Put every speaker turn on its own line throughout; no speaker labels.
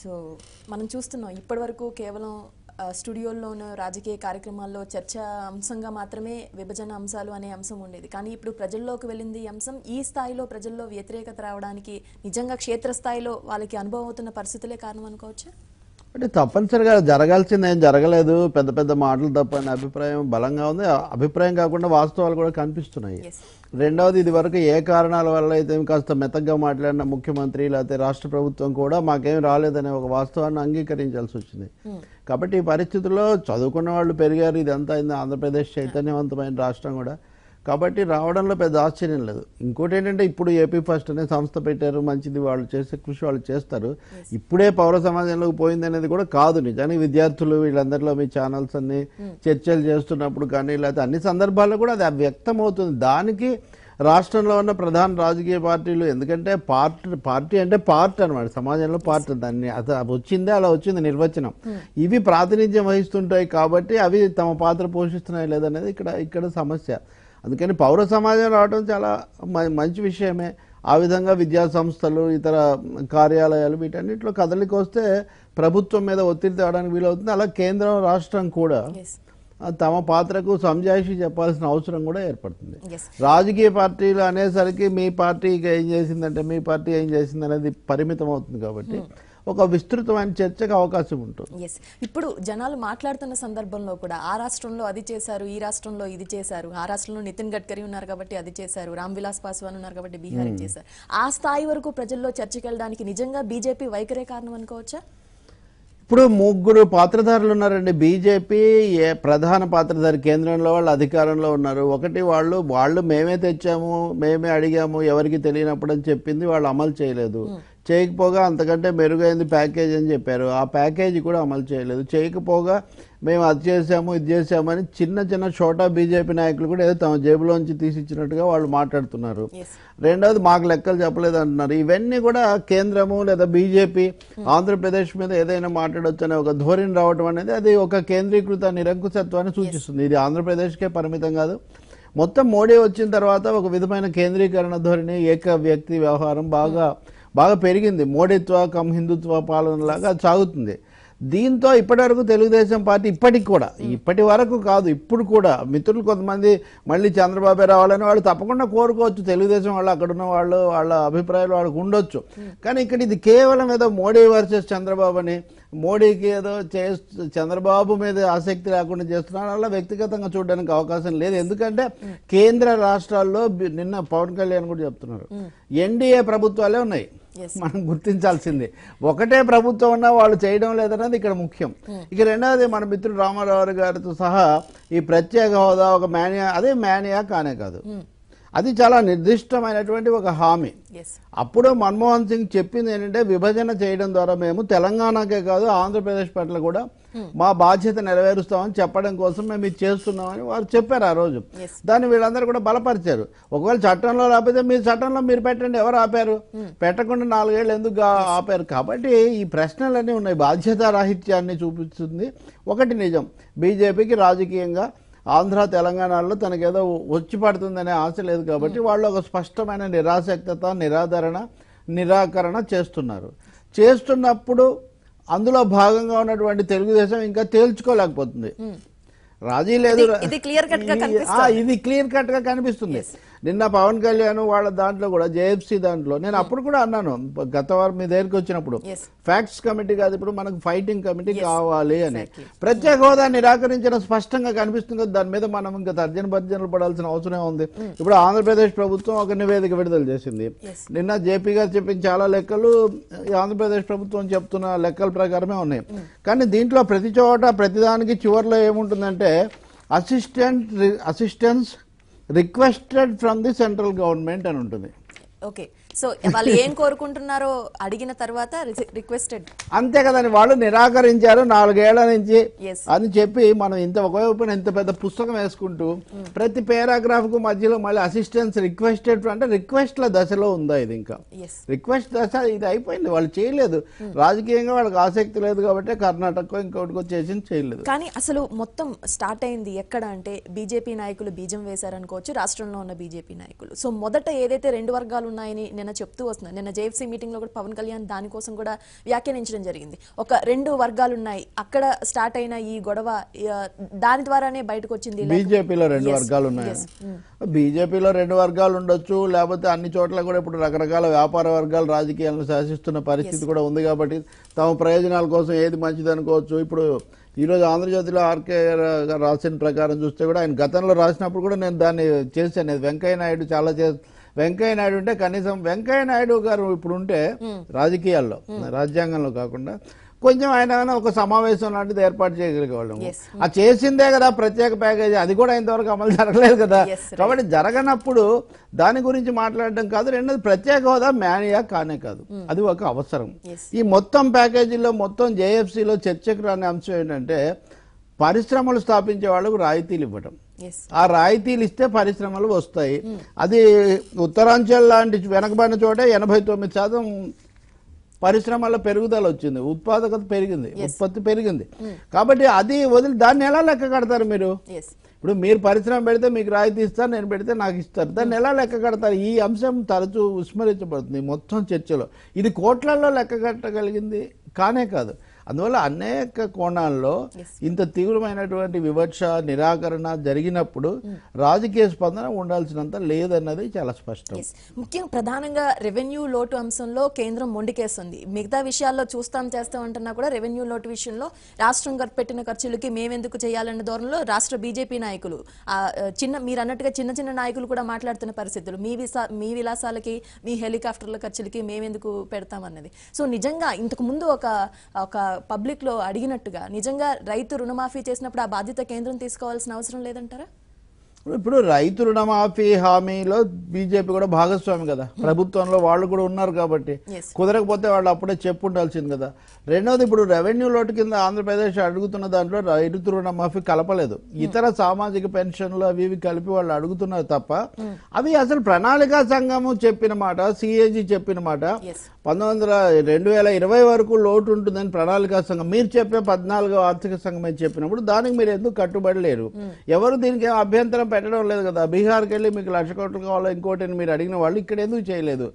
So మనం చూస్తున్నాం ఇప్పటివరకు కేవలం స్టూడియోల్లోనూ రాజకీయ కార్యక్రమాల్లో చర్చ అంశంగా మాత్రమే విభజన అంశాలు అనే అంశం ఉండేది. కానీ ఇప్పుడు ప్రజల్లోకి వెళ్ళింది ఈ అంశం. ఈ స్థాయిలో ప్రజల్లో వ్యతిరేకత రావడానికి నిజంగా క్షేత్రస్థాయిలో వాళ్ళకి అనుభవం అవుతున్న పరిస్థితులే కారణం అనుకోవచ్చు.
అంటే తప్పనిసరిగా జరగాల్సింది ఏం జరగలేదు, పెద్ద పెద్ద మాటలు తప్ప అనే అభిప్రాయం బలంగా ఉంది. అభిప్రాయం కాకుండా వాస్తవాలు కూడా కనిపిస్తున్నాయి. రెండవది, ఇది వరకు ఏ కారణాల వల్ల అయితే కాస్త మెత్తగా మాట్లాడిన ముఖ్యమంత్రి లేకపోతే రాష్ట్ర ప్రభుత్వం కూడా మాకేం రాలేదనే ఒక వాస్తవాన్ని అంగీకరించాల్సి వచ్చింది. కాబట్టి ఈ పరిస్థితుల్లో చదువుకున్న వాళ్ళు పెరిగారు, ఇదంతా అయింది. ఆంధ్రప్రదేశ్ చైతన్యవంతమైన రాష్ట్రం కూడా, కాబట్టి రావడంలో పెద్ద ఆశ్చర్యం లేదు. ఇంకోటి ఏంటంటే ఇప్పుడు ఏపీ ఫస్ట్ అనే సంస్థ పెట్టారు, మంచిది, వాళ్ళు చేసే కృషి వాళ్ళు చేస్తారు. ఇప్పుడే పౌర సమాజంలోకి పోయింది అనేది కూడా కాదు. నిజానికి విద్యార్థులు వీళ్ళందరిలో మీ ఛానల్స్ అన్ని చర్చలు చేస్తున్నప్పుడు కానీ లేకపోతే అన్ని సందర్భాల్లో కూడా అది వ్యక్తం అవుతుంది. దానికి రాష్ట్రంలో ఉన్న ప్రధాన రాజకీయ పార్టీలు, ఎందుకంటే పార్టీ అంటే పార్ట్ అనమాట, సమాజంలో పార్ట్, దాన్ని వచ్చిందే అలా వచ్చింది నిర్వచనం. ఇవి ప్రాతినిధ్యం వహిస్తుంటాయి కాబట్టి అవి తమ పాత్ర పోషిస్తున్నాయి లేదనేది ఇక్కడ సమస్య. అందుకని పౌర సమాజం రావడం చాలా మంచి విషయమే. ఆ విధంగా విద్యా సంస్థలు, ఇతర కార్యాలయాలు వీటన్నిటిలో కదలికి వస్తే ప్రభుత్వం మీద ఒత్తిడి తేవడానికి వీలవుతుంది. అలా కేంద్రం రాష్ట్రం కూడా తమ పాత్రకు సంజాయిషి చెప్పాల్సిన అవసరం కూడా ఏర్పడుతుంది. రాజకీయ పార్టీలు అనేసరికి మీ పార్టీకి ఏం చేసిందంటే మీ పార్టీ ఏం చేసింది అనేది పరిమితం అవుతుంది. కాబట్టి ఒక విస్తృతమైన చర్చకు అవకాశం ఉంటుంది.
ఇప్పుడు జనాలు మాట్లాడుతున్న సందర్భంలో కూడా ఆ రాష్ట్రంలో అది చేశారు, ఈ రాష్ట్రంలో ఇది చేశారు, ఆ రాష్ట్రంలో నితిన్ గడ్కరీ ఉన్నారు కాబట్టి అది చేశారు, రామ్ విలాస్ పాస్వాన్ ఉన్నారు కాబట్టి బీహార్ చేశారు, ఆ స్థాయి వరకు ప్రజల్లో చర్చకి వెళ్ళడానికి నిజంగా బీజేపీ వైఖరే కారణం అనుకోవచ్చా?
ఇప్పుడు ముగ్గురు పాత్రధారులు ఉన్నారండి. బీజేపీ ప్రధాన పాత్రధారి, కేంద్రంలో వాళ్ళు అధికారంలో ఉన్నారు. ఒకటి వాళ్ళు మేమే తెచ్చాము, మేమే అడిగాము, ఎవరికి తెలియనప్పుడు అని చెప్పింది వాళ్ళు అమలు చేయలేదు. చేయకపోగా అంతకంటే మెరుగైంది ప్యాకేజ్ అని చెప్పారు, ఆ ప్యాకేజీ కూడా అమలు చేయలేదు. చేయకపోగా మేము అది చేసాము ఇది చేసామని చిన్న చోటా బీజేపీ నాయకులు కూడా ఏదో తమ జేబులోంచి తీసిచ్చినట్టుగా వాళ్ళు మాట్లాడుతున్నారు. రెండవది మాకు లెక్కలు చెప్పలేదు అంటున్నారు. ఇవన్నీ కూడా కేంద్రము లేదా బీజేపీ ఆంధ్రప్రదేశ్ మీద ఏదైనా మాట్లాడొచ్చు అనే ఒక ధోరణి రావడం అనేది అది ఒక కేంద్రీకృత నిరంకుశత్వాన్ని సూచిస్తుంది. ఇది ఆంధ్రప్రదేశ్కే పరిమితం కాదు, మొత్తం మోడీ వచ్చిన తర్వాత ఒక విధమైన కేంద్రీకరణ ధోరణి, ఏక వ్యక్తి వ్యవహారం బాగా పెరిగింది. మోడీత్వ కమ్ హిందుత్వ పాలనలాగా సాగుతుంది. దీంతో ఇప్పటివరకు తెలుగుదేశం పార్టీ ఇప్పటి వరకు కాదు, ఇప్పుడు కూడా మిత్రులు కొంతమంది మళ్ళీ చంద్రబాబు రావాలని వాళ్ళు తప్పకుండా కోరుకోవచ్చు. తెలుగుదేశం వాళ్ళు అక్కడున్న వాళ్ళు వాళ్ళ అభిప్రాయాలు వాళ్ళకు ఉండొచ్చు. కానీ ఇక్కడ ఇది కేవలం ఏదో మోడీ వర్సెస్ చంద్రబాబు అని, మోడీకి ఏదో చంద్రబాబు మీద ఆసక్తి లేకుండా చేస్తున్నారు, అలా వ్యక్తిగతంగా చూడడానికి అవకాశం లేదు. ఎందుకంటే కేంద్ర రాష్ట్రాల్లో నిన్న పవన్ కళ్యాణ్ కూడా చెప్తున్నారు ఎన్డీఏ ప్రభుత్వాలే ఉన్నాయి. మనం గుర్తించాల్సింది ఒకటే ప్రభుత్వం ఉన్నా వాళ్ళు చేయడం లేదన్నది ఇక్కడ ముఖ్యం. ఇక రెండవది మన మిత్రుడు రామారావు గారితో సహా ఈ ప్రత్యేక హోదా ఒక మేనియా కానే కాదు, అది చాలా నిర్దిష్టమైనటువంటి ఒక హామీ. అప్పుడు మన్మోహన్ సింగ్ చెప్పింది ఏంటంటే విభజన చేయడం ద్వారా మేము తెలంగాణకే కాదు ఆంధ్రప్రదేశ్ పట్ల కూడా మా బాధ్యత నెరవేరుస్తామని చెప్పడం కోసం మేము ఇది చేస్తున్నామని వారు చెప్పారు ఆ రోజు. దాన్ని వీళ్ళందరూ కూడా బలపరిచారు. ఒకవేళ చట్టంలో లేకపోతే మీరు చట్టంలో మీరు పెట్టండి, ఎవరు ఆపారు? పెట్టకుండా 4 ఏళ్ళు ఎందుకు ఆపారు? కాబట్టి ఈ ప్రశ్నలన్నీ ఉన్నాయి. బాధ్యత రాహిత్యాన్ని చూపిస్తుంది. ఒకటి నిజం, బీజేపీకి రాజకీయంగా ఆంధ్ర తెలంగాణలో తనకేదో వచ్చి పడుతుందనే ఆశ లేదు. కాబట్టి వాళ్ళు ఒక స్పష్టమైన నిరాసక్తత, నిరాకరణ చేస్తున్నప్పుడు అందులో భాగంగా ఉన్నటువంటి తెలుగుదేశం ఇంకా తేల్చుకోలేకపోతుంది. రాజీ లేదు, ఇది క్లియర్ కట్ గా కనిపిస్తుంది. నిన్న పవన్ కళ్యాణ్ వాళ్ళ దాంట్లో కూడా జేఎఫ్సీ దాంట్లో నేను అప్పుడు కూడా అన్నాను, గత వారం మీ దగ్గరికి వచ్చినప్పుడు, ఫ్యాక్ట్స్ కమిటీ కాదు ఇప్పుడు మనకు ఫైటింగ్ కమిటీ కావాలి అని. ప్రత్యేక హోదా నిరాకరించడం స్పష్టంగా కనిపిస్తుంది. దాని మీద మనం ఇంకా తర్జనభర్జనలు పడాల్సిన అవసరం ఉంది. ఇప్పుడు ఆంధ్రప్రదేశ్ ప్రభుత్వం ఒక నివేదిక విడుదల చేసింది. నిన్న జేపీ గారు చెప్పిన చాలా లెక్కలు ఆంధ్రప్రదేశ్ ప్రభుత్వం చెప్తున్న లెక్కల ప్రకారమే ఉన్నాయి. కానీ దీంట్లో ప్రతి చోట ప్రతిదానికి చివరిలో ఏముంటుందంటే assistance requested from the central government అని ఉంటుంది.
ఓకే, సో వాళ్ళు ఏం కోరుకుంటున్నారో అడిగిన తర్వాత రిక్వెస్టెడ్ అంతే
కదండి. వాళ్ళు నిరాకరించారు 4 ఏళ్ల నుంచి అని చెప్పి మనం ఒకవైపు ఇంత పెద్ద పుస్తకం వేసుకుంటూ ప్రతి పారాగ్రాఫ్ కు మధ్యలో మళ్ళీ అసిస్టెన్స్ రిక్వెస్టెడ్ అంటే రిక్వెస్ట్ల దశలో ఉందా? ఇది ఇంకా రిక్వెస్ట్ దశ ఇది అయిపోయింది. వాళ్ళు చేయలేదు, రాజకీయంగా వాళ్ళకి ఆసక్తి లేదు కాబట్టి కర్ణాటక ఇంకోటికో చేయలేదు.
కానీ అసలు మొత్తం స్టార్ట్ అయింది ఎక్కడ అంటే బీజేపీ నాయకులు బీజం వేశారనుకోవచ్చు, రాష్ట్రంలో ఉన్న బీజేపీ నాయకులు. సో మొదట ఏదైతే 2 వర్గాలు ఉన్నాయని నిన్న చెప్తూ వస్తున్నారు. నిన్న జేఎఫ్సీ మీటింగ్ లో కూడా పవన్ కళ్యాణ్ దానికోసం కూడా వ్యాఖ్యానించడం జరిగింది. ఒక 2 వర్గాలు ఉన్నాయి, అక్కడ స్టార్ట్ అయిన ఈ గొడవ దాని ద్వారానే బయటకు వచ్చింది.
బీజేపీలో 2 వర్గాలు ఉన్నాయి. బీజేపీలో 2 వర్గాలు ఉండొచ్చు, లేకపోతే అన్ని చోట్ల కూడా ఇప్పుడు రకరకాల వ్యాపార వర్గాలు రాజకీయాలను శాసిస్తున్న పరిస్థితి కూడా ఉంది. కాబట్టి తమ ప్రయోజనాల కోసం ఏది మంచిది అనుకోవచ్చు. ఇప్పుడు ఈరోజు ఆంధ్రజ్యోతిలో ఆర్కే గారు రాసిన ప్రకారం చూస్తే కూడా ఆయన గతంలో రాసినప్పుడు కూడా నేను దాన్ని చేశాను. వెంకయ్య నాయుడు వెంకయ్య నాయుడు ఉంటే కనీసం వెంకయ్య నాయుడు గారు ఇప్పుడు ఉంటే రాజకీయాల్లో, రాజ్యాంగంలో కాకుండా కొంచెం ఆయన ఒక సమావేశం లాంటిది ఏర్పాటు చేయగలిగేవాళ్ళం. ఆ చేసిందే కదా ప్రత్యేక ప్యాకేజీ, అది కూడా ఇంతవరకు అమలు జరగలేదు కదా. కాబట్టి జరగనప్పుడు దాని గురించి మాట్లాడడం కాదు. రెండోది ప్రత్యేక హోదా మేనియా కానే కాదు, అది ఒక అవసరం. ఈ మొత్తం ప్యాకేజీలో మొత్తం జేఎఫ్సీలో చర్చకు రాని అంశం ఏంటంటే పరిశ్రమలు స్థాపించే వాళ్ళకు రాయితీలు ఇవ్వడం. ఆ రాయితీలు ఇస్తే పరిశ్రమలు వస్తాయి. అది ఉత్తరాంచల్ లాంటి వెనకబడిన చోటే 89% పరిశ్రమల పెరుగుదల వచ్చింది, ఉత్పాదకత పెరిగింది, ఉత్పత్తి పెరిగింది. కాబట్టి అది వదిలి దాన్ని ఎలా లెక్క కడతారు మీరు? ఇప్పుడు మీరు పరిశ్రమ పెడితే మీకు రాయితీ ఇస్తారు, నేను పెడితే నాకు ఇస్తారు, దాన్ని ఎలా లెక్క కడతారు? ఈ అంశం తరచూ విస్మరించబడుతుంది మొత్తం చర్చలో. ఇది కోట్లలో లెక్క కట్టగలిగింది కానే కాదు. అందువల్ల అనేక కోణాల్లో ఇంత తీవ్రమైనటువంటి వివక్ష, నిరాకరణ జరిగినప్పుడు రాజకీయ స్పందన ఉండాల్సినంత లేదన్నది చాలా స్పష్టం.
ముఖ్యంగా ప్రధానంగా రెవెన్యూ లోటు అంశంలో కేంద్రం మొండికేస్తుంది. మిగతా విషయాల్లో చూస్తాం చేస్తాం అంటున్నా కూడా రెవెన్యూ లోటు విషయంలో రాష్ట్రం పెట్టిన ఖర్చులకి మేమెందుకు చేయాలన్న ధోరణిలో రాష్ట్ర బీజేపీ నాయకులు, మీరు అన్నట్టుగా చిన్న చిన్న నాయకులు కూడా మాట్లాడుతున్న పరిస్థితులు, మీ విలాసాలకి, మీ హెలికాప్టర్ల ఖర్చులకి మేమెందుకు పెడతామన్నది. సో నిజంగా ఇంతకు ముందు ఒక పబ్లిక్ లో అడిగినట్టుగా నిజంగా రైతు రుణమాఫీ చేసినప్పుడు ఆ బాధ్యత కేంద్రం తీసుకోవాల్సిన అవసరం లేదంటారా?
ఇప్పుడు రైతు రుణమాఫీ హామీలో బీజేపీ కూడా భాగస్వామి కదా, ప్రభుత్వంలో వాళ్ళు కూడా ఉన్నారు. కాబట్టి కుదరకపోతే వాళ్ళు అప్పుడే చెప్పు ఉండాల్సింది కదా. రెండవది, ఇప్పుడు రెవెన్యూ లోటు కింద ఆంధ్రప్రదేశ్ అడుగుతున్న దాంట్లో రైతు రుణమాఫీ కలపలేదు. ఇతర సామాజిక పెన్షన్లు అవి ఇవి కలిపి వాళ్ళు అడుగుతున్నారు తప్ప అవి అసలు ప్రణాళికా సంఘము చెప్పిన మాట, సిఏజీ చెప్పిన మాట 2020 వరకు లోటు ఉంటుందని ప్రణాళికా సంఘం, మీరు చెప్పే 14వ ఆర్థిక సంఘం అని చెప్పినప్పుడు దానికి మీరు ఎందుకు కట్టుబడి లేరు? ఎవరు దీనికి అభ్యంతరం పెట్టడం లేదు కదా. బీహార్కి వెళ్ళి మీకు 1,00,000 కోట్లు కావాలో ఇంకోటి మీరు అడిగిన వాళ్ళు ఇక్కడ ఎందుకు చేయలేదు?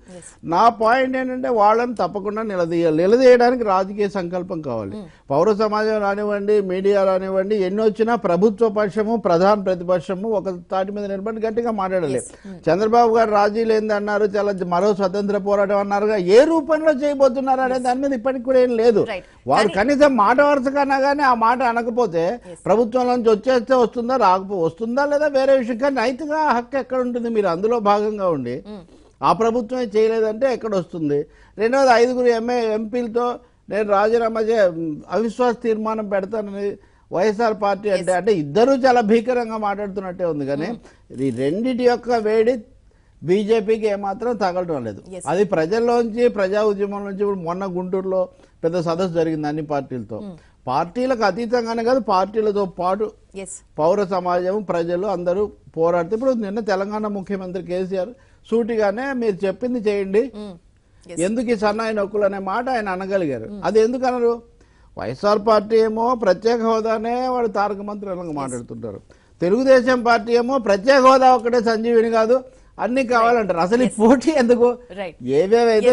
నా పాయింట్ ఏంటంటే వాళ్ళని తప్పకుండా నిలదీయడానికి రాజకీయ సంకల్పం కావాలి. పౌర సమాజం రానివ్వండి, మీడియా రానివ్వండి, ఎన్ని వచ్చినా ప్రభుత్వ పక్షము, ప్రధాన ప్రతిపక్షము ఒక తాటి మీద నిలబడి గట్టిగా మాట్లాడాలి. చంద్రబాబు గారు రాజీ లేని అన్నారు, చాలా మరో స్వతంత్ర పోరాటం అన్నారుగా, ఏ రూపంలో చేయబోతున్నారు అనే దాని మీద ఇప్పటికి కూడా ఏం లేదు. వాళ్ళు కనీసం మాట వరుస కన్నా కానీ ఆ మాట అనకపోతే ప్రభుత్వంలోంచి వచ్చేస్తే వస్తుందా లేదా వేరే విషయం. కానీ నైతిక హక్కు ఎక్కడ ఉంటుంది? మీరు అందులో భాగంగా ఉండి ఆ ప్రభుత్వమే చేయలేదంటే ఎక్కడ వస్తుంది? రెండవది, 5 ఎంపీలతో నేను రాజీనామా అవిశ్వాస తీర్మానం పెడతానని వైఎస్ఆర్ పార్టీ అంటే ఇద్దరూ చాలా భీకరంగా మాట్లాడుతున్నట్టే ఉంది. కానీ ఈ రెండిటి యొక్క వేడి బీజేపీకి ఏమాత్రం తగలడం లేదు. అది ప్రజల్లోంచి, ప్రజా ఉద్యమం నుంచి. ఇప్పుడు మొన్న గుంటూరులో పెద్ద సదస్సు జరిగింది అన్ని పార్టీలతో. పార్టీలకు అతీతంగానే కాదు, పార్టీలతో పాటు పౌర సమాజం, ప్రజలు అందరూ పోరాడితే, ఇప్పుడు నిన్న తెలంగాణ ముఖ్యమంత్రి కేసీఆర్ సూటిగానే మీరు చెప్పింది చేయండి, ఎందుకు ఈ సన్నాయి నొక్కులు అనే మాట ఆయన అనగలిగారు. అది ఎందుకు అనరు? వైఎస్ఆర్ పార్టీ ఏమో ప్రత్యేక హోదానే వాళ్ళు తారక మంత్రులంగా మాట్లాడుతుంటారు. తెలుగుదేశం పార్టీ ఏమో ప్రత్యేక హోదా ఒక్కటే సంజీవిని కాదు, అన్ని కావాలంటారు. అసలు ఈ పోటీ ఎందుకు? ఏవేవైతే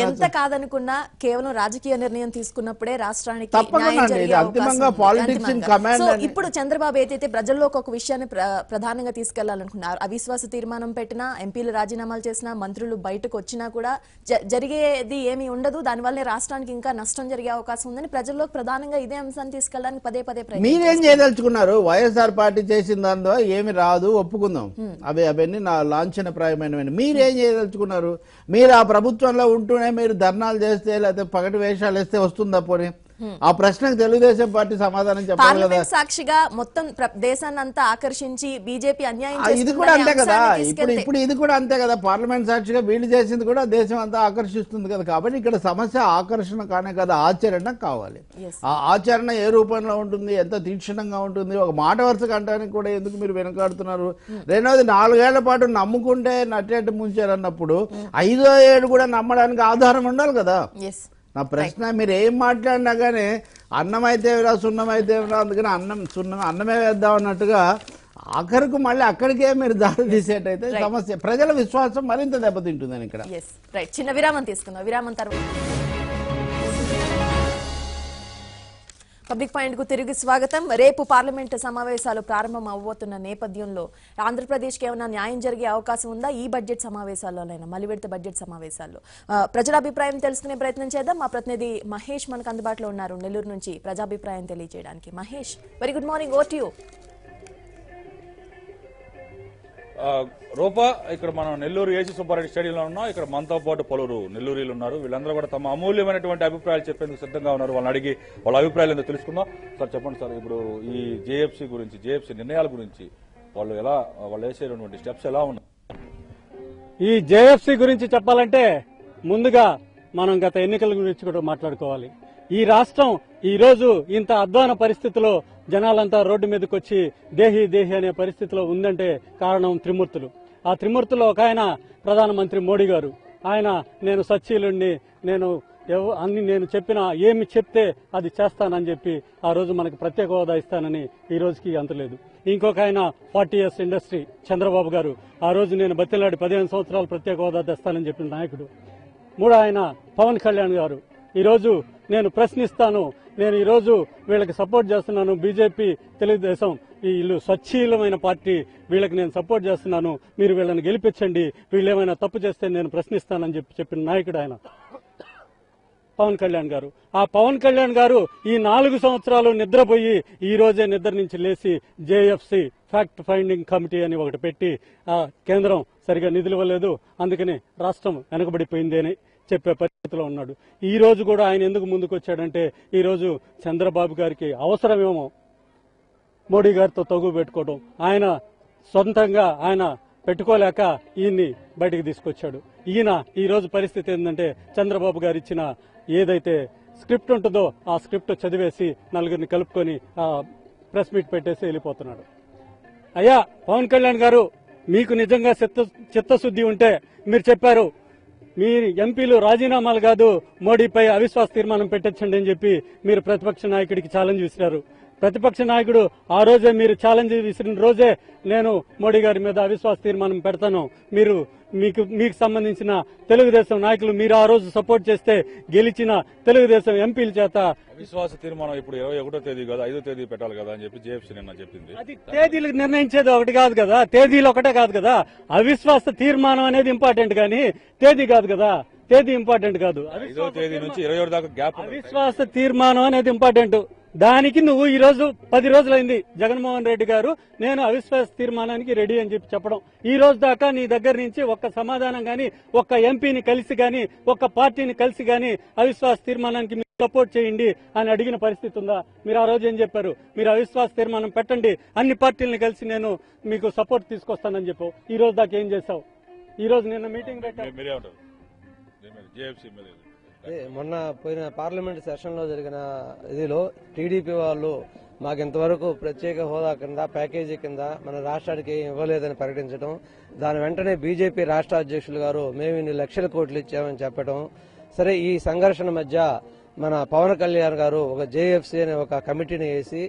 ఎంత కాదనుకున్నా కేవలం రాజకీయ నిర్ణయం తీసుకున్నప్పుడే రాష్ట్రానికి ఇప్పుడు చంద్రబాబు ఏదైతే ప్రజల్లోకి ఒక విషయాన్ని ప్రధానంగా తీసుకెళ్లాలనుకున్నారు, అవిశ్వాస తీర్మానం పెట్టినా, ఎంపీలు రాజీనామాలు చేసినా, మంత్రులు బయటకు వచ్చినా కూడా జరిగేది ఏమీ ఉండదు, దానివల్లే రాష్ట్రానికి ఇంకా నష్టం జరిగే అవకాశం ఉందని ప్రజల్లోకి ప్రధానంగా ఇదే అంశాన్ని తీసుకెళ్ళడానికి పదే
మీరేం చేయదలుచుకున్నారు? వైఎస్ఆర్ పార్టీ చేసిన దానిలో ఏమి రాదు ఒప్పుకుందాం, అవన్నీ నా లాంఛనప్రాయమైనవి. మీరేం చేయదలుచుకున్నారు? మీరు ఆ ప్రభుత్వంలో ఉంటూనే మీరు ధర్నాలు చేస్తే లేకపోతే పగటి వేషాలు వేస్తే వస్తుందా పోనీ? ఆ ప్రశ్నకు తెలుగుదేశం పార్టీ సమాధానం చెప్పాలి కదా.
సాక్షిగా మొత్తం దేశాన్ని అంతా ఆకర్షించి బీజేపీ అన్యాయం
ఇది కూడా అంతే కదా. ఇప్పుడు ఇది కూడా అంతే కదా. పార్లమెంట్ సాక్షిగా వీళ్ళు చేసింది కూడా దేశం అంతా ఆకర్షిస్తుంది కదా. కాబట్టి ఇక్కడ సమస్య ఆకర్షణ కానే కదా, ఆచరణ కావాలి. ఆ ఆచరణ ఏ రూపంలో ఉంటుంది, ఎంత తీక్షణంగా ఉంటుంది? ఒక మాట వరుసగా అంటానికి కూడా ఎందుకు మీరు వెనకాడుతున్నారు? రెండవది, 4 ఏళ్ల పాటు నమ్ముకుంటే నట్టేట్టు ముంచారన్నప్పుడు 5వ ఏడు కూడా నమ్మడానికి ఆధారం ఉండాలి కదా. నా ప్రశ్న, మీరు ఏం మాట్లాడినా కానీ అన్నం అయితే సున్నం అయితే అందుకని అన్నమే వేద్దాం అన్నట్టుగా ఆఖరికి మళ్ళీ అక్కడికే మీరు దారి తీసేటైతే సమస్య, ప్రజల విశ్వాసం మరింత దెబ్బతింటుందని ఇక్కడ.
రైట్, చిన్న విరామం తీసుకుందాం. విరామం తర్వాత పబ్లిక్ పాయింట్ కు తిరిగి స్వాగతం. రేపు పార్లమెంటు సమావేశాలు ప్రారంభం అవబోతున్న నేపథ్యంలో ఆంధ్రప్రదేశ్కి ఏమైనా న్యాయం జరిగే అవకాశం ఉందా ఈ బడ్జెట్ సమావేశాల్లోనైనా, మళ్ళీ విడత బడ్జెట్ సమావేశాల్లో? ప్రజాభిప్రాయం తెలుసుకునే ప్రయత్నం చేద్దాం. మా ప్రతినిధి మహేష్ మనకు అందుబాటులో ఉన్నారు నెల్లూరు నుంచి ప్రజాభిప్రాయం తెలియజేయడానికి. Mahesh, very good morning, over to you.
Roopa, ఇక్కడ మనం నెల్లూరు ఏసీ సుబ్బారెడ్డి స్టేడియంలో ఉన్నాం. ఇక్కడ మనతో పాటు పలువురు నెల్లూరులు ఉన్నారు. వీళ్ళందరూ కూడా తమ అమూల్యమైనటువంటి అభిప్రాయాలు చెప్పేందుకు సిద్ధంగా ఉన్నారు. వాళ్ళని అడిగి వాళ్ళ అభిప్రాయాలు ఏందో తెలుసుకుందాం. సార్ చెప్పండి సార్, ఇప్పుడు ఈ జేఎఫ్సీ గురించి, జేఎఫ్సీ నిర్ణయాల గురించి వాళ్ళు వేసేటువంటి స్టెప్స్ ఎలా ఉన్నాయి?
ఈ జేఎఫ్సీ గురించి చెప్పాలంటే ముందుగా మనం గత ఎన్నికల గురించి కూడా మాట్లాడుకోవాలి. ఈ రాష్ట్రం ఈ రోజు ఇంత అధ్వాన పరిస్థితిలో జనాలంతా రోడ్డు మీదకి వచ్చి దేహి దేహి అనే పరిస్థితిలో ఉందంటే కారణం త్రిమూర్తులు. ఆ త్రిమూర్తులు ఒక ఆయన ప్రధానమంత్రి మోడీ గారు. ఆయన నేను సచ్చీలుణ్ణి, నేను చెప్పిన ఏమి చెప్తే అది చేస్తానని చెప్పి ఆ రోజు మనకు ప్రత్యేక హోదా ఇస్తానని ఈ రోజుకి అంతలేదు. ఇంకొక ఆయన 40 years ఇండస్ట్రీ చంద్రబాబు గారు. ఆ రోజు నేను బతిలాడి 15 సంవత్సరాలు ప్రత్యేక హోదా తెస్తానని చెప్పిన నాయకుడు. మూడో ఆయన పవన్ కళ్యాణ్ గారు. ఈరోజు నేను ప్రశ్నిస్తాను, నేను ఈరోజు వీళ్ళకి సపోర్ట్ చేస్తున్నాను, బీజేపీ తెలుగుదేశం వీళ్ళు స్వచ్ఛీలమైన పార్టీ, వీళ్ళకి నేను సపోర్ట్ చేస్తున్నాను, మీరు వీళ్ళని గెలిపించండి, వీళ్ళు ఏమైనా తప్పు చేస్తే నేను ప్రశ్నిస్తానని చెప్పిన నాయకుడు ఆయన పవన్ కళ్యాణ్ గారు. ఆ పవన్ కళ్యాణ్ గారు ఈ 4 సంవత్సరాలు నిద్రపోయి ఈ రోజే నిద్ర నుంచి లేచి జేఎఫ్సీ ఫ్యాక్ట్ ఫైండింగ్ కమిటీ అని ఒకటి పెట్టి ఆ కేంద్రం సరిగా నిధులు ఇవ్వలేదు, అందుకని రాష్ట్రం వెనకబడిపోయింది అని చెప్పే పరిస్థితిలో ఉన్నాడు. ఈ రోజు కూడా ఆయన ఎందుకు ముందుకు వచ్చాడంటే ఈ రోజు చంద్రబాబు గారికి అవసరమేమో మోడీ గారితో తగు పెట్టుకోవడం, ఆయన సొంతంగా ఆయన పెట్టుకోలేక ఈయన్ని బయటకు తీసుకొచ్చాడు. ఈయన ఈ రోజు పరిస్థితి ఏంటంటే చంద్రబాబు గారు ఇచ్చిన ఏదైతే స్క్రిప్ట్ ఉంటుందో ఆ స్క్రిప్ట్ చదివేసి నలుగురిని కలుపుకొని ప్రెస్ మీట్ పెట్టేసి వెళ్ళిపోతున్నాడు. అయ్యా పవన్ కళ్యాణ్ గారు, మీకు నిజంగా చిత్తశుద్ధి ఉంటే మీరు చెప్పారు, మీ ఎంపీలు రాజీనామాలు కాదు మోడీపై అవిశ్వాస తీర్మానం పెట్టొచ్చండి అని చెప్పి మీరు ప్రతిపక్ష నాయకుడికి ఛాలెంజ్ విసిరారు. ప్రతిపక్ష నాయకుడు ఆ రోజే మీరు ఛాలెంజ్ విసిరిన రోజే నేను మోడీ గారి మీద అవిశ్వాస తీర్మానం పెడతాను, మీకు సంబంధించిన తెలుగుదేశం నాయకులు మీరు ఆ రోజు సపోర్ట్ చేస్తే గెలిచిన తెలుగుదేశం ఎంపీల చేత
అవిశ్వాస తీర్మానం ఇప్పుడు 21వ తేదీ కదా, 5వ తేదీ పెట్టాలి కదా అని చెప్పి జేఎఫ్సీ నిన్న చెప్పింది.
అది తేదీలు నిర్ణయించేది ఒకటి కాదు కదా, తేదీలు ఒకటే కాదు కదా. అవిశ్వాస తీర్మానం అనేది ఇంపార్టెంట్ కానీ తేదీ కాదు కదా, తేదీ ఇంపార్టెంట్ కాదు.
5వ తేదీ నుంచి 27 దాకా గ్యాప్.
అవిశ్వాస తీర్మానం అనేది ఇంపార్టెంట్. దానికి నువ్వు ఈ రోజు 10 రోజులైంది జగన్మోహన్ రెడ్డి గారు నేను అవిశ్వాస తీర్మానానికి రెడీ అని చెప్పడం. ఈ రోజు దాకా నీ దగ్గర నుంచి ఒక్క సమాధానం గాని, ఒక్క ఎంపీని కలిసి గాని, ఒక్క పార్టీని కలిసి గాని అవిశ్వాస తీర్మానానికి మీరు సపోర్ట్ చేయండి అని అడిగిన పరిస్థితి ఉందా? మీరు ఆ రోజు ఏం చెప్పారు? మీరు అవిశ్వాస తీర్మానం పెట్టండి, అన్ని పార్టీలను కలిసి నేను మీకు సపోర్ట్ తీసుకొస్తానని చెప్పావు. ఈ రోజు దాకా ఏం చేశావు? ఈ రోజు నిన్న మీటింగ్ పెట్టారు.
మొన్న పోయిన పార్లమెంట్ సెషన్ లో జరిగిన ఇదిలో టీడీపీ వాళ్ళు మాకు ఇంతవరకు ప్రత్యేక హోదా కింద ప్యాకేజీ కింద మన రాష్ట్రానికి ఇవ్వలేదని ప్రకటించడం, దాని వెంటనే బీజేపీ రాష్ట్ర అధ్యక్షులు గారు మేము ఇన్ని లక్షల కోట్లు ఇచ్చామని చెప్పడం. సరే, ఈ సంఘర్షణ మధ్య మన పవన్ కళ్యాణ్ గారు ఒక జేఎఫ్సీ అనే ఒక కమిటీని వేసి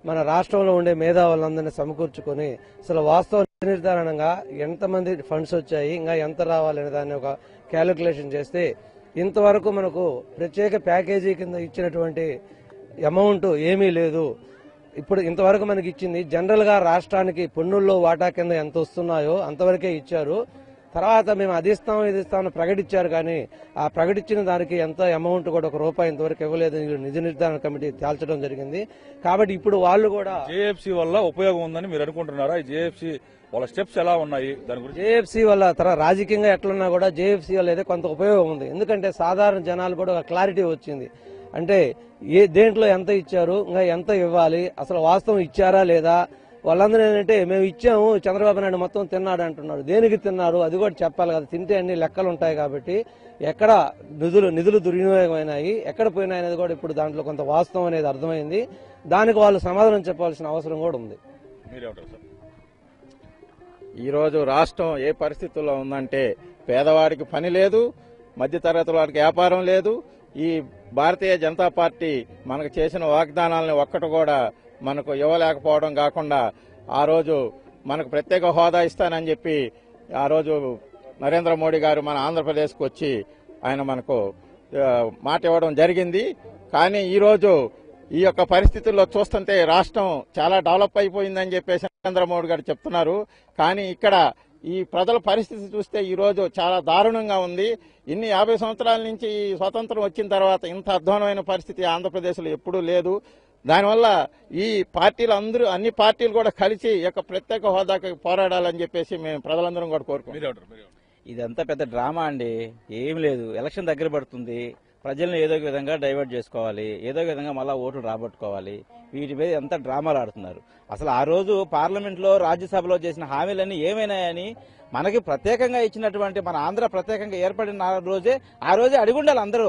మన రాష్ట్రంలో ఉండే మేధావులందరినీ సమకూర్చుకొని అసలు వాస్తవ నిర్ధారణంగా ఎంతమంది ఫండ్స్ వచ్చాయి, ఇంకా ఎంత రావాలనే దాన్ని ఒక క్యాలిక్యులేషన్ చేస్తే ఇంతవరకు మనకు ప్రత్యేక ప్యాకేజీ కింద ఇచ్చినటువంటి అమౌంట్ ఏమీ లేదు. ఇప్పుడు ఇంతవరకు మనకి ఇచ్చింది జనరల్ గా రాష్ట్రానికి పన్నుల్లో వాటా కింద ఎంత వస్తున్నాయో అంతవరకే ఇచ్చారు. తర్వాత మేము అది ఇస్తాం ఇది ఇస్తామని ప్రకటించారు, కానీ ఆ ప్రకటించిన దానికి ఎంత అమౌంట్ కూడా ₹1 ఇంతవరకు ఇవ్వలేదని నిధి నిర్ధారణ కమిటీ తేల్చడం జరిగింది. కాబట్టి ఇప్పుడు వాళ్ళు కూడా
జేఎఫ్సీ వల్ల ఉపయోగం ఉందని మీరు అనుకుంటున్నారా? ఈ జేఎఫ్సీ వాళ్ళ స్టెప్స్ ఎలా ఉన్నాయి దాని గురించి?
జేఎఫ్సీ వల్ల రాజకీయంగా ఎట్లున్నా కూడా జేఎఫ్సీ వల్ల అయితే కొంత ఉపయోగం ఉంది. ఎందుకంటే సాధారణ జనాలు కూడా ఒక క్లారిటీ వచ్చింది. అంటే దేంట్లో ఎంత ఇచ్చారు, ఇంకా ఎంత ఇవ్వాలి, అసలు వాస్తవం ఇచ్చారా లేదా. వాళ్ళందరూ ఏంటంటే మేము ఇచ్చాము, చంద్రబాబు నాయుడు మొత్తం తిన్నాడు అంటున్నారు. దేనికి తిన్నారు అది కూడా చెప్పాలి కదా. తింటే అన్ని లెక్కలు ఉంటాయి కాబట్టి ఎక్కడ నిధులు దుర్వినియోగమైనాయి, ఎక్కడ పోయినాయి అనేది కూడా ఇప్పుడు దాంట్లో కొంత వాస్తవం అనేది అర్థమైంది. దానికి వాళ్ళు సమాధానం చెప్పాల్సిన అవసరం కూడా ఉంది.
ఈరోజు రాష్ట్రం ఏ పరిస్థితుల్లో ఉందంటే పేదవాడికి పని లేదు, మధ్యతరగతి వాడికి వ్యాపారం లేదు. ఈ భారతీయ జనతా పార్టీ మనకు చేసిన వాగ్దానాలను ఒక్కటి కూడా మనకు ఇవ్వలేకపోవడం కాకుండా ఆ రోజు మనకు ప్రత్యేక హోదా ఇస్తానని చెప్పి ఆ రోజు నరేంద్ర మోడీ గారు మన ఆంధ్రప్రదేశ్కు వచ్చి ఆయన మనకు మాట ఇవ్వడం జరిగింది. కానీ ఈరోజు ఈ యొక్క పరిస్థితుల్లో చూస్తుంటే రాష్ట్రం చాలా డెవలప్ అయిపోయిందని చెప్పేసి నరేంద్ర మోడీ గారు చెప్తున్నారు. కానీ ఇక్కడ ఈ ప్రజల పరిస్థితి చూస్తే ఈ రోజు చాలా దారుణంగా ఉంది. ఇన్ని 50 సంవత్సరాల నుంచి ఈ స్వతంత్రం వచ్చిన తర్వాత ఇంత అధ్వానమైన పరిస్థితి ఆంధ్రప్రదేశ్లో ఎప్పుడూ లేదు. దానివల్ల ఈ పార్టీలు అన్ని పార్టీలు కూడా కలిసి ఈ యొక్క ప్రత్యేక హోదాకి పోరాడాలని చెప్పేసి మేము ప్రజలందరం కూడా కోరుకుంటున్నాం.
ఇదంతా పెద్ద డ్రామా అండి, ఏం లేదు. ఎలక్షన్ దగ్గర పడుతుంది, ప్రజల్ని ఏదో ఒక విధంగా డైవర్ట్ చేసుకోవాలి, ఏదో ఒక విధంగా మళ్ళా ఓట్లు రాబట్టుకోవాలి. వీటి మీద ఎంత డ్రామాలు ఆడుతున్నారు. అసలు ఆ రోజు పార్లమెంట్లో రాజ్యసభలో చేసిన హామీలన్నీ ఏమైనాయని మనకి ప్రత్యేకంగా ఇచ్చినటువంటి మన ఆంధ్ర ప్రత్యేకంగా ఏర్పడిన ఆ రోజే అడిగుండాలి అందరూ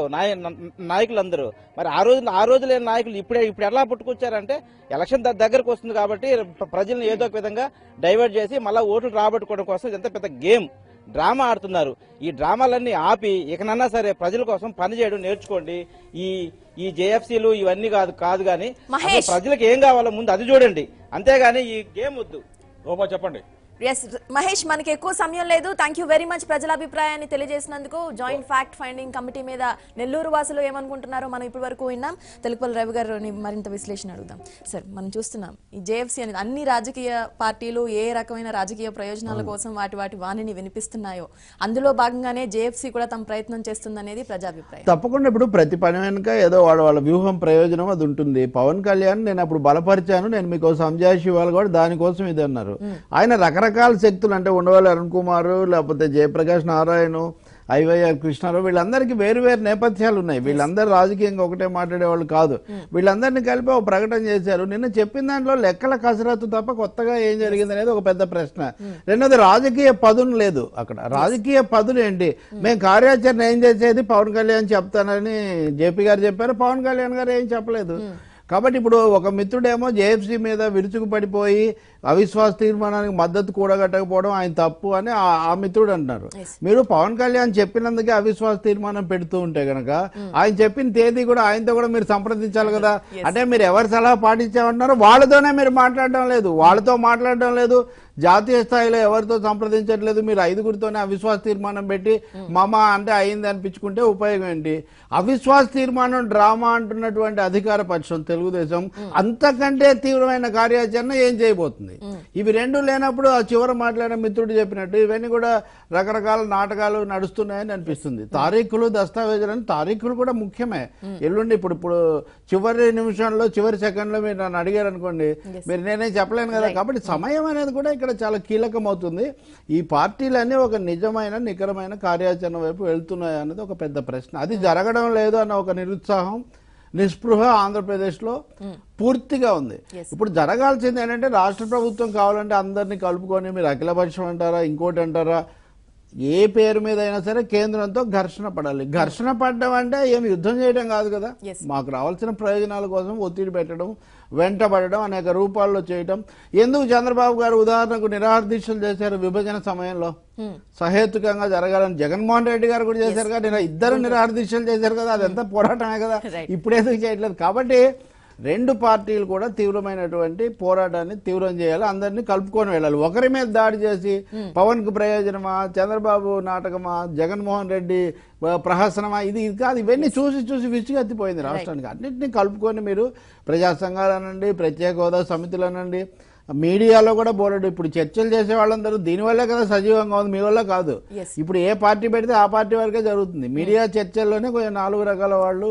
నాయకులందరూ. మరి ఆ రోజు లేని నాయకులు ఇప్పుడు ఎలా పుట్టుకొచ్చారంటే ఎలక్షన్ దగ్గరకు వస్తుంది కాబట్టి ప్రజల్ని ఏదో ఒక విధంగా డైవర్ట్ చేసి మళ్ళా ఓట్లు రాబట్టుకోవడం కోసం ఎంత పెద్ద గేమ్ డ్రామా ఆడుతున్నారు. ఈ డ్రామాలన్నీ ఆపి ఇకనన్నా సరే ప్రజల కోసం పనిచేయడం నేర్చుకోండి. ఈ జేఎఫ్సీలు ఇవన్నీ కాదు కానీ ప్రజలకు ఏం కావాలో ముందు అది చూడండి, అంతేగాని ఈ గేమ్ వద్దు.
రూపా చెప్పండి.
ఎస్ మహేష్, మనకి ఎక్కువ సమయం లేదు. థ్యాంక్ యూ వెరీ మచ్ ప్రజల అభిప్రాయాన్ని తెలియజేసినందుకు. జాయింట్ ఫ్యాక్ట్ ఫైండింగ్ కమిటీ మీద నెల్లూరు వాసులు ఏమనుకుంటున్నారో మనం ఇప్పటి వరకు విన్నాం. తెలుగుపల్లి రవి గారిని మరింత విశ్లేషణ అడుగుదాం. సార్, మనం చూస్తున్నాం ఈ జేఎఫ్సీ అనేది అన్ని రాజకీయ పార్టీలు ఏ రకమైన రాజకీయ ప్రయోజనాల కోసం వాటి వాణిని వినిపిస్తున్నాయో అందులో భాగంగానే జేఎఫ్సీ కూడా తమ ప్రయత్నం చేస్తుందనేది ప్రజాభిప్రాయం.
తప్పకుండా ఇప్పుడు ప్రతి పని వెనుక ఏదో వాళ్ళ వ్యూహం ప్రయోజనం అది ఉంటుంది. పవన్ కళ్యాణ్ నేను అప్పుడు బలపరిచాను, నేను మీకు సంజాయిషి ఇవ్వాలి కూడా దానికోసం ఇది అన్నారు. ఆయన రకరకాల శక్తులు అంటే ఉండవల్లి అరుణ్ కుమార్, లేకపోతే జయప్రకాష్ నారాయణ, ఐవైఆర్ కృష్ణారావు, వీళ్ళందరికీ వేరు వేరు నేపథ్యాలు ఉన్నాయి. వీళ్ళందరూ రాజకీయంగా ఒకటే మాట్లాడేవాళ్ళు కాదు. వీళ్ళందరినీ కలిపి ఒక ప్రకటన చేశారు. నిన్న చెప్పిన దాంట్లో లెక్కల కసరత్తు తప్ప కొత్తగా ఏం జరిగింది అనేది ఒక పెద్ద ప్రశ్న. రెండోది రాజకీయ పదును లేదు అక్కడ. రాజకీయ పదులు ఏంటి? మేము కార్యాచరణ ఏం చేసేది పవన్ కళ్యాణ్ చెప్తానని జేపీ గారు చెప్పారు, పవన్ కళ్యాణ్ గారు ఏం చెప్పలేదు. కాబట్టి ఇప్పుడు ఒక మిత్రుడేమో జేఎఫ్సీ మీద విరుచుకు పడిపోయి అవిశ్వాస తీర్మానానికి మద్దతు కూడగట్టకపోవడం ఆయన తప్పు అని ఆ మిత్రుడు అంటున్నారు. మీరు పవన్ కళ్యాణ్ చెప్పినందుకే అవిశ్వాస తీర్మానం పెడుతూ ఉంటే గనక ఆయన చెప్పిన తేదీ కూడా ఆయనతో కూడా మీరు సంప్రదించాలి కదా. అంటే మీరు ఎవరి సలహా పాటించామన్నారో వాళ్ళతోనే మీరు మాట్లాడడం లేదు, వాళ్ళతో మాట్లాడడం లేదు, జాతీయ స్థాయిలో ఎవరితో సంప్రదించట్లేదు. మీరు 5గురితోనే అవిశ్వాస తీర్మానం పెట్టి మమ అంటే అయింది అనిపించుకుంటే ఉపయోగం ఏంటి? అవిశ్వాస తీర్మానం డ్రామా అంటున్నటువంటి అధికార పక్షం తెలుగుదేశం అంతకంటే తీవ్రమైన కార్యాచరణ ఏం చేయబోతుంది? ఇవి రెండు లేనప్పుడు ఆ చివర మాట్లాడిన మిత్రుడు చెప్పినట్టు ఇవన్నీ కూడా రకరకాల నాటకాలు నడుస్తున్నాయని అనిపిస్తుంది. తారీఖులు దస్తావేజులని తారీఖులు కూడా ముఖ్యమే. ఎల్లుండి ఇప్పుడు చివరి నిమిషంలో చివరి సెకండ్లో మీరు నన్ను అడిగారు అనుకోండి, మీరు నేనేం చెప్పలేను కదా. కాబట్టి సమయం అనేది కూడా ఇక్కడ చాలా కీలకం అవుతుంది. ఈ పార్టీలన్నీ ఒక నిజమైన నికరమైన కార్యాచరణ వైపు వెళ్తున్నాయి అన్నది ఒక పెద్ద ప్రశ్న. అది జరగడం లేదు అన్న ఒక నిరుత్సాహం, నిస్పృహ ఆంధ్రప్రదేశ్లో పూర్తిగా ఉంది. ఇప్పుడు జరగాల్సింది ఏంటంటే రాష్ట్ర ప్రభుత్వం కావాలంటే అందరినీ కలుపుకొని మీరు అఖిలపక్షం అంటారా ఇంకోటి అంటారా ఏ పేరు మీద అయినా సరే కేంద్రంతో ఘర్షణ పడాలి. ఘర్షణ పడడం అంటే ఏమి యుద్ధం చేయడం కాదు కదా. మాకు రావాల్సిన ప్రయోజనాల కోసం ఒత్తిడి పెట్టడం, వెంటబడడం, అనేక రూపాల్లో చేయటం. ఎందుకు చంద్రబాబు గారు ఉదాహరణకు నిరాహార దీక్షలు చేశారు విభజన సమయంలో? సహేతుకంగా జరగాలని జగన్మోహన్ రెడ్డి గారు కూడా చేశారు కదా, ఇద్దరు నిరాహార దీక్షలు చేశారు కదా, అదంతా పోరాటమే కదా. ఇప్పుడేందుకు చేయట్లేదు? కాబట్టి రెండు పార్టీలు కూడా తీవ్రమైనటువంటి పోరాటాన్ని తీవ్రం చేయాలి, అందరినీ కలుపుకొని వెళ్ళాలి. ఒకరి మీద దాడి చేసి పవన్ కు ప్రయోజనమా, చంద్రబాబు నాటకమా, జగన్మోహన్ రెడ్డి ప్రహసనమా, ఇది కాదు. ఇవన్నీ చూసి విసుగెత్తిపోయింది రాష్ట్రానికి. అన్నింటినీ కలుపుకొని మీరు ప్రజా సంఘాలు అనండి, ప్రత్యేక హోదా సమితులు అనండి, మీడియాలో కూడా బోలెడు ఇప్పుడు చర్చలు చేసే వాళ్ళందరూ దీనివల్లే కదా సజీవంగా ఉంది, మీ వల్ల కాదు. ఇప్పుడు ఏ పార్టీ పెడితే ఆ పార్టీ వరకే జరుగుతుంది. మీడియా చర్చల్లోనే కొంచెం 4 రకాల వాళ్ళు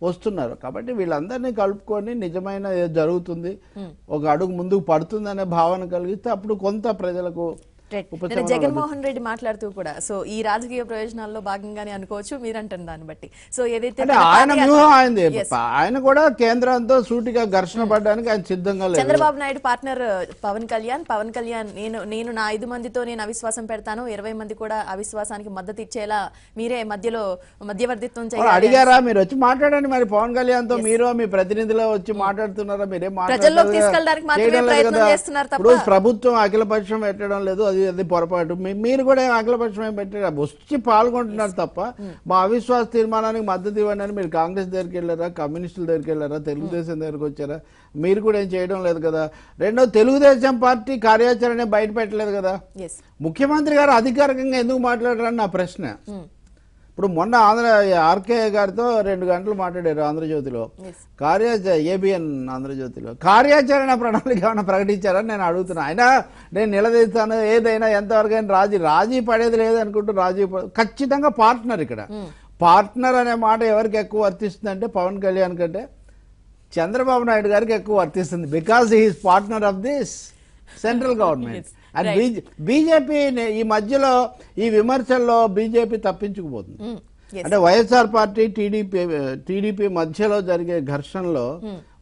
వస్తున్నారు. కాబట్టి వీళ్ళందరినీ కలుపుకొని నిజమైన జరుగుతుంది, ఒక అడుగు ముందుకు పడుతుందనే భావన కలిగిస్తే అప్పుడు కొంత ప్రజలకు.
జగన్మోహన్ రెడ్డి మాట్లాడుతూ కూడా సో ఈ రాజకీయ ప్రయోజనాల్లో భాగంగానే అనుకోవచ్చు మీరంటారు దాన్ని బట్టి. సో ఏదైతే
ఆయన వ్యూహం అయింది, ఆయన కూడా కేంద్రంతో సూటిగా ఘర్షణ పడడానికి ఆయన సిద్ధంగా లేదు.
చంద్రబాబు నాయుడు పార్ట్నర్ పవన్ కళ్యాణ్ నేను నా 5 మందితో నేను అవిశ్వాసం పెడతాను, 20 మంది కూడా అవిశ్వాసానికి మద్దతు ఇచ్చేలా మీరే మధ్యవర్తిత్వం చేయాలి
అడిగారా? మీరు వచ్చి మాట్లాడండి మరి పవన్ కళ్యాణ్ తో. మీరు మీ ప్రతినిధిలో వచ్చి మాట్లాడుతున్నారా? మీరేం
ప్రజల్లోకి తీసుకెళ్ళడానికి మాత్రమే ప్రయత్నం చేస్తున్నారు తప్ప
ఇప్పుడు ప్రభుత్వం అఖిలపక్షం పెట్టడం లేదు, అది అది పొరపాటు మీరు కూడా అఖిలపక్షం ఏం పెట్టారు వచ్చి పాల్గొంటున్నారు తప్ప మా అవిశ్వాస తీర్మానానికి మద్దతు ఇవ్వండి అని మీరు కాంగ్రెస్ దగ్గరికి వెళ్ళారా కమ్యూనిస్టుల దగ్గరికి వెళ్ళారా తెలుగుదేశం దగ్గరికి వచ్చారా మీరు కూడా ఏం చేయడం లేదు కదా రెండో తెలుగుదేశం పార్టీ కార్యాచరణ బయట పెట్టలేదు కదా ముఖ్యమంత్రి గారు అధికారికంగా ఎందుకు మాట్లాడారని నా ప్రశ్న ఇప్పుడు మొన్న ఆర్కే గారితో 2 గంటలు మాట్లాడారు ఆంధ్రజ్యోతిలో ఏబిఎన్ ఆంధ్రజ్యోతిలో కార్యాచరణ ప్రణాళిక ఏమైనా ప్రకటించారని నేను అడుగుతున్నా అయినా నేను నిలదీస్తాను ఏదైనా ఎంతవరకు అయినా రాజీ పడేది లేదనుకుంటూ ఖచ్చితంగా పార్ట్నర్ ఇక్కడ పార్ట్నర్ అనే మాట ఎవరికి ఎక్కువ వర్తిస్తుందంటే పవన్ కళ్యాణ్ కంటే చంద్రబాబు నాయుడు గారికి ఎక్కువ వర్తిస్తుంది because he is partner of this central government and BJP ఈ మధ్యలో ఈ విమర్శల్లో బీజేపీ తప్పించుకుపోతుంది అంటే వైఎస్ఆర్ పార్టీ టీడీపీ మధ్యలో జరిగే ఘర్షణలో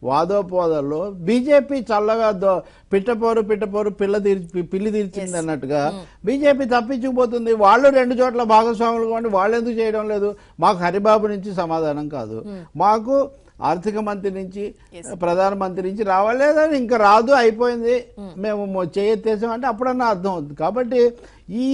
వాదోపోదల్లో బీజేపీ చల్లగా పిట్టపోరు పిల్లి తీర్చింది అన్నట్టుగా బీజేపీ తప్పించుకుపోతుంది వాళ్ళు 2 చోట్ల భాగస్వాములు కాబట్టి వాళ్ళు ఎందుకు చేయడం లేదు మాకు హరిబాబు నుంచి సమాధానం కాదు మాకు ఆర్థిక మంత్రి నుంచి ప్రధానమంత్రి నుంచి రావాలేదని ఇంకా రాదు అయిపోయింది మేము చేయెత్తేసాం అంటే అప్పుడన్నా అర్థం అవుతుంది కాబట్టి ఈ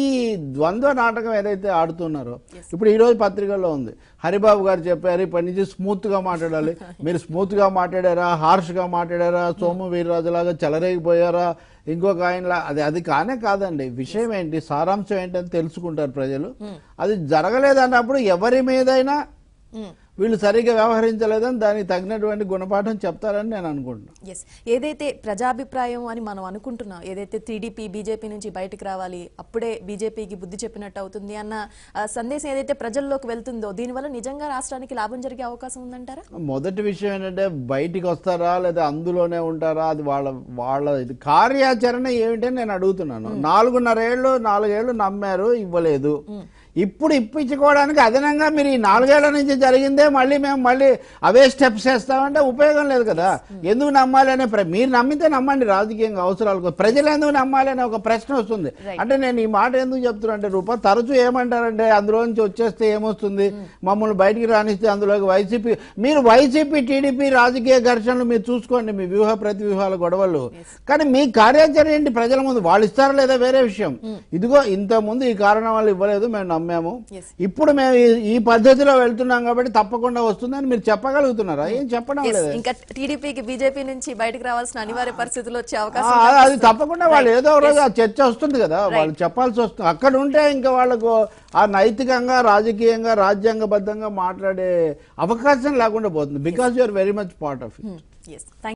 ద్వంద్వ నాటకం ఏదైతే ఆడుతున్నారో ఇప్పుడు ఈరోజు పత్రికల్లో ఉంది హరిబాబు గారు చెప్పారు ఇప్పటి నుంచి స్మూత్ గా మాట్లాడాలి మీరు స్మూత్ గా మాట్లాడారా హార్ష్ గా మాట్లాడారా సోము వీర్రాజులాగా చెలరేగిపోయారా ఇంకొక ఆయనలా అది కాదండి విషయం ఏంటి సారాంశం ఏంటని తెలుసుకుంటారు ప్రజలు అది జరగలేదన్నప్పుడు ఎవరి మీదైనా వీళ్ళు సరిగ్గా వ్యవహరించలేదని దానికి తగినటువంటి గుణపాఠం చెప్తారని నేను అనుకుంటున్నాను
ఏదైతే ప్రజాభిప్రాయం అని మనం అనుకుంటున్నాం ఏదైతే టీడీపీ బీజేపీ నుంచి బయటకు రావాలి అప్పుడే బీజేపీకి బుద్ధి చెప్పినట్టు అవుతుంది అన్న సందేశం ఏదైతే ప్రజల్లోకి వెళ్తుందో దీనివల్ల నిజంగా రాష్ట్రానికి లాభం జరిగే అవకాశం ఉందంటారా
మొదటి విషయం ఏంటంటే బయటికి వస్తారా లేదా అందులోనే ఉంటారా అది వాళ్ళ ఇది కార్యాచరణ ఏమిటని నేను అడుగుతున్నాను 4 ఏళ్ళు నమ్మారు ఇవ్వలేదు ఇప్పుడు ఇప్పించుకోవడానికి అదనంగా మీరు ఈ 4 ఏళ్ల నుంచి జరిగిందే మళ్ళీ అవే స్టెప్స్ వేస్తామంటే ఉపయోగం లేదు కదా ఎందుకు నమ్మాలి అనే మీరు నమ్మితే నమ్మండి రాజకీయంగా అవసరాలకు ప్రజలు ఎందుకు నమ్మాలి అనే ఒక ప్రశ్న వస్తుంది అంటే నేను ఈ మాట ఎందుకు చెప్తున్నా అంటే రూపా తరచూ ఏమంటారంటే అందులో నుంచి వచ్చేస్తే ఏమొస్తుంది మమ్మల్ని బయటికి రానిస్తే అందులోకి వైసీపీ టీడీపీ రాజకీయ ఘర్షణలు మీరు చూసుకోండి మీ వ్యూహ ప్రతివ్యూహాల గొడవలు కానీ మీ కార్యాచరణ ఏంటి ప్రజల ముందు వాళ్ళు ఇస్తారా లేదా వేరే విషయం ఇదిగో ఇంత ముందు ఈ కారణం వల్ల ఇవ్వలేదు మేము ఇప్పుడు మేము ఈ పద్ధతిలో వెళ్తున్నాం కాబట్టి తప్పకుండా వస్తుందని మీరు చెప్పగలుగుతున్నారా ఏం చెప్పడం లేదు
ఇంకా టీడీపీకి బీజేపీ నుంచి బయటకు రావాల్సిన అనివార్య పరిస్థితులు వచ్చే అవకాశం
అది తప్పకుండా వాళ్ళు ఏదో రోజు ఆ చర్చ వస్తుంది కదా వాళ్ళు చెప్పాల్సి వస్తుంది అక్కడ ఉంటే ఇంకా వాళ్ళకు ఆ నైతికంగా రాజకీయంగా రాజ్యాంగబద్ధంగా మాట్లాడే అవకాశం లేకుండా పోతుంది because you are very much part of it